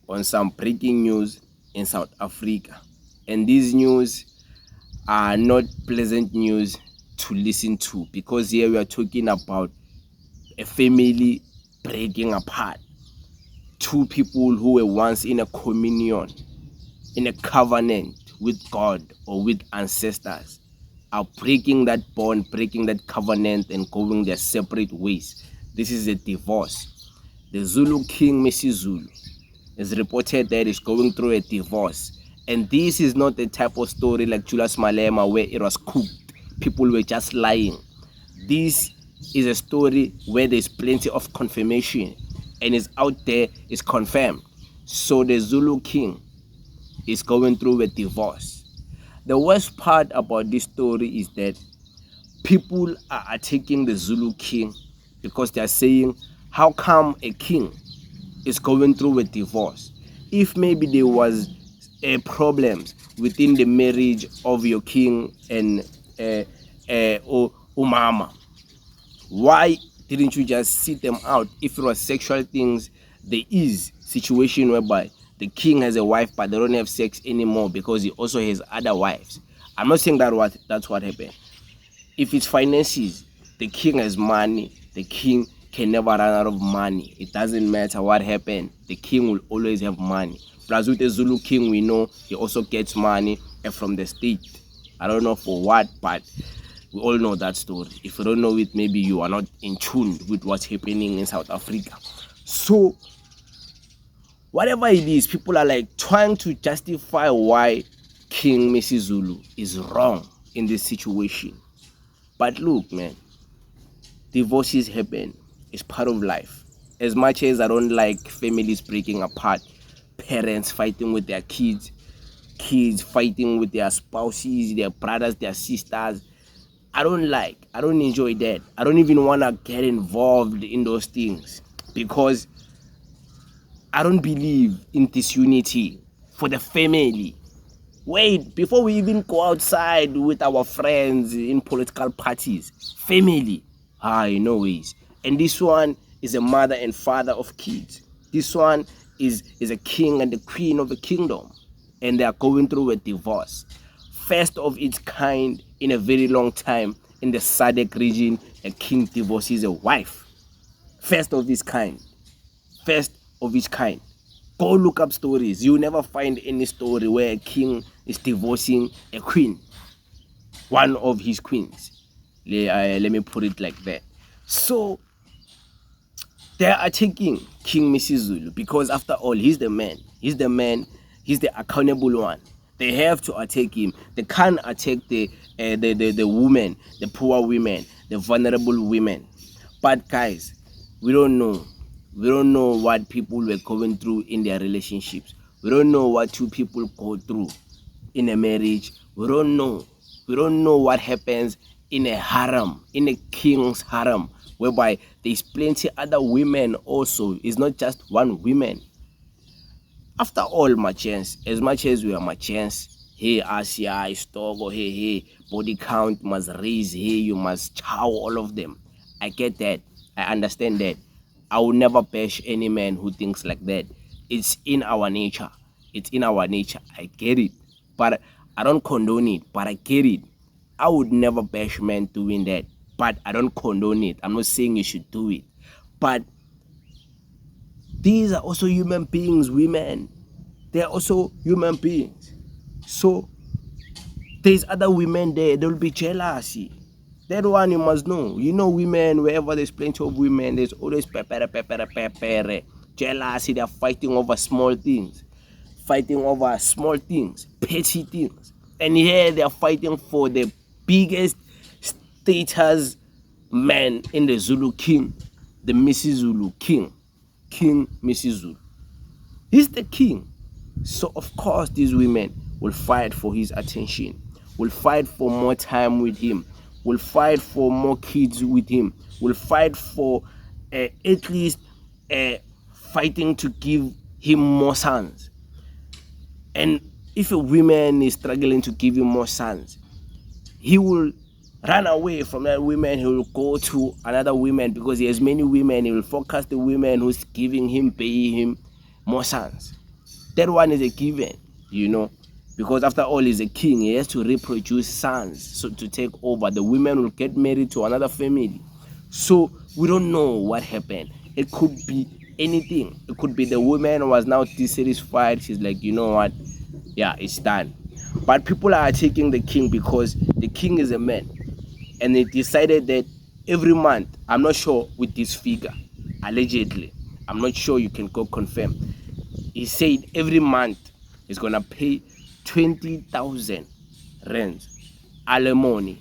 on some breaking news in South Africa. And these news are not pleasant news to listen to, because here we are talking about a family breaking apart. Two people who were once in a communion, in a covenant with God or with ancestors, are breaking that bond, breaking that covenant, and going their separate ways. This is a divorce. The Zulu king, Mrs. Zulu, is reported that he's going through a divorce. And this is not the type of story like Julius Malema where it was cooked. People were just lying. This is a story where there's plenty of confirmation, and it's out there, it's confirmed. So the Zulu king is going through a divorce. The worst part about this story is that people are attacking the Zulu king because they are saying, how come a king is going through a divorce? If maybe there was problems within the marriage of your king and Umama, why didn't you just sit them out? If it was sexual things, there is situation whereby the king has a wife but they don't have sex anymore because he also has other wives. I'm not saying that's what happened. If it's finances, the king has money. The king can never run out of money. It doesn't matter what happened. The king will always have money. Plus with the Zulu king, we know he also gets money from the state. I don't know for what, but we all know that story. If you don't know it, maybe you are not in tune with what's happening in South Africa. So whatever it is, people are like trying to justify why King Mrs. Zulu is wrong in this situation. But look, man, divorces happen. It's part of life. As much as I don't like families breaking apart, parents fighting with their kids fighting with their spouses, their brothers, their sisters, I don't enjoy that. I don't even want to get involved in those things because I don't believe in disunity for the family. Wait, before we even go outside with our friends in political parties, family, no ways. And this one is a mother and father of kids. This one is a king and the queen of a kingdom, and they are going through a divorce. First of its kind in a very long time in the SADC region, a king divorces a wife. First of its kind. Go look up stories. You'll never find any story where a king is divorcing a queen, one of his queens. Let me put it like that. So they are attacking King Mrs. Zulu because after all, he's the man. He's the accountable one. They have to attack him. They can't attack the women, the poor women, the vulnerable women. But guys, we don't know. We don't know what people were going through in their relationships. We don't know what two people go through in a marriage. We don't know. We don't know what happens in a harem, in a king's harem, whereby there's plenty other women also. It's not just one woman. After all, Machens, as much as we are Machens, hey, Asia, Stogo, hey, body count must raise, hey, you must chow all of them. I get that. I understand that. I will never bash any man who thinks like that. It's in our nature. I get it. But I don't condone it. But I get it. I would never bash men doing that. But I don't condone it. I'm not saying you should do it. But these are also human beings, women. They are also human beings. So there's other women there. There will be jealousy. That one you must know. You know women, wherever there's plenty of women, there's always pepere. Jealousy, they're fighting over small things. Petty things. And here they're fighting for the biggest status man in the Zulu king, the Mrs. Zulu king. King Mrs. Zulu. He's the king. So of course these women will fight for his attention, will fight for more time with him, will fight for more kids with him, will fight for at least fighting to give him more sons. And if a woman is struggling to give him more sons, he will run away from that woman. He will go to another woman because he has many women. He will focus the women who's giving him, paying him more sons. That one is a given, you know, because after all, he's a king. He has to reproduce sons, so to take over. The women will get married to another family. So we don't know what happened. It could be anything. It could be the woman was now dissatisfied. She's like, you know what? Yeah, it's done. But people are attacking the king because the king is a man, and they decided that every month, I'm not sure with this figure, allegedly, I'm not sure, you can go confirm. He said every month he's gonna pay 20,000 rand alimony.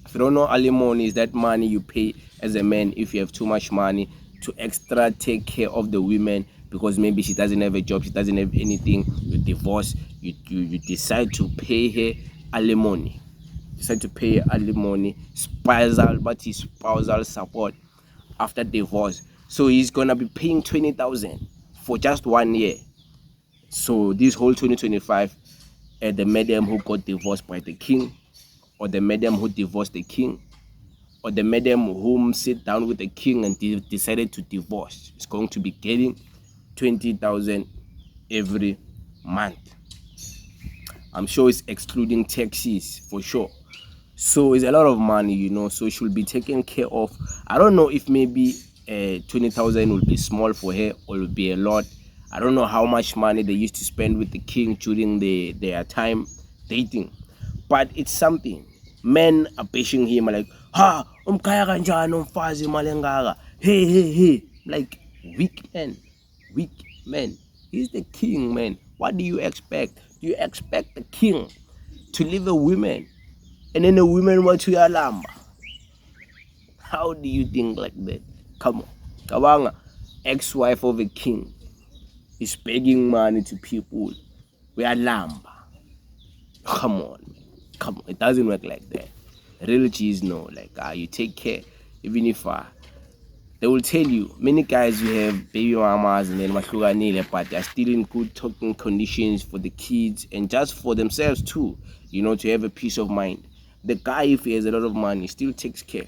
If you don't know, alimony is that money you pay as a man if you have too much money to extra take care of the women, because maybe she doesn't have a job, she doesn't have anything, you divorce, you decide to pay her alimony. Decide to pay alimony, spousal support after divorce. So he's gonna be paying 20,000 for just 1 year. So this whole 2025, the madam who got divorced by the king, or the madam who divorced the king, or the madam whom sit down with the king and decided to divorce, is going to be getting 20,000 every month. I'm sure it's excluding taxes for sure. So it's a lot of money, you know, so she'll be taken care of. I don't know if maybe 20,000 will be small for her or will be a lot. I don't know how much money they used to spend with the king during their time dating, but it's something. Men are bashing him like, ha, umkaya kanjani umfazi imali engaka, hey, like weak men. He's the king, man. What do you expect? Do you expect the king to leave a woman and then the women want to yalamba? How do you think like that? Come on. Kawanga, ex-wife of a king, is begging money to people. We are lamba. Come on, man. Come on. It doesn't work like that. Real G's know, like, you take care. Even if they will tell you, many guys you have baby mamas and then mahlukanile, but they're still in good talking conditions for the kids and just for themselves too, you know, to have a peace of mind. The guy, if he has a lot of money, still takes care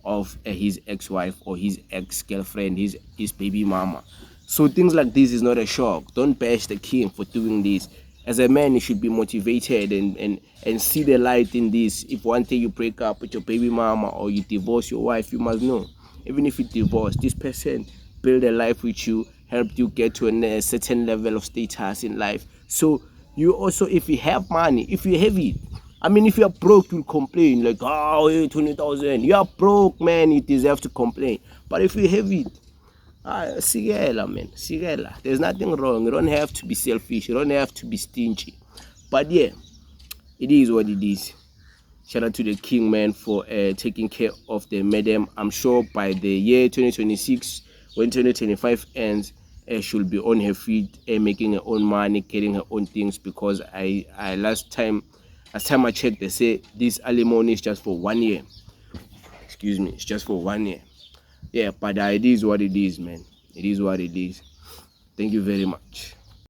of his ex-wife or his ex-girlfriend, his baby mama. So things like this is not a shock. Don't bash the king for doing this. As a man, you should be motivated and see the light in this. If one day you break up with your baby mama or you divorce your wife, you must know, even if you divorce, this person build a life with you, helped you get to a certain level of status in life. So you also, if you have money, if you have it, I mean, if you're broke, you'll complain like, oh, hey, 20,000. You're broke, man, you deserve to complain. But if you have it, sigela, man, sigela. There's nothing wrong. You don't have to be selfish. You don't have to be stingy. But yeah, it is what it is. Shout out to the king, man, for taking care of the madam. I'm sure by the year 2026, when 2025 ends, she'll be on her feet, making her own money, getting her own things. Because last time I checked, they say this alimony is just for 1 year. Excuse me, it's just for 1 year. Yeah, but it is what it is, man. It is what it is. Thank you very much.